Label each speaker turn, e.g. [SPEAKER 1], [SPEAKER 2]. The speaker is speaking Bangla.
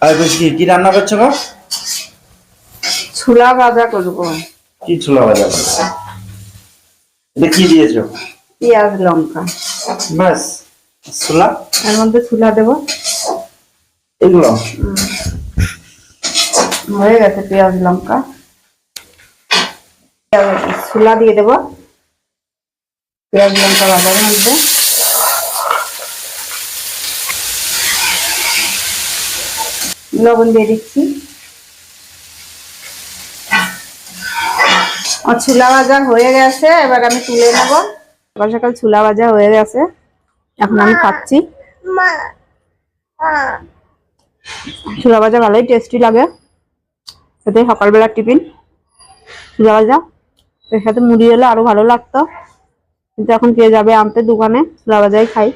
[SPEAKER 1] আর বুঝি কি রান্না করছো গো?
[SPEAKER 2] ছোলা ভাজা করব।
[SPEAKER 1] কি ছোলা ভাজা করছো? এটা কি দিয়েছো?
[SPEAKER 2] পেঁয়াজ লঙ্কা।
[SPEAKER 1] বাস। ছোলা
[SPEAKER 2] এর মধ্যে ছোলা দেব।
[SPEAKER 1] এগুলো
[SPEAKER 2] হয়ে গেছে পেঁয়াজ লঙ্কা। ছোলা দিয়ে দেব পেঁয়াজ লঙ্কা ভাজার মধ্যে। লবণ দিয়ে দিচ্ছি। আর ছোলা ভাজা হয়ে গেছে, এবার আমি তুলে নেব। সকাল সকাল ছোলা ভাজা হয়ে গেছে, এখন আমি খাচ্ছি। ছোলা ভাজা ভালোই টেস্টি লাগে খেতে, সকালবেলা টিফিন ছোলা ভাজা। এর সাথে মুড়ি হলে আরো ভালো লাগতো, কিন্তু এখন কে যাবে আনতে দোকানে, ছোলা ভাজাই খাই।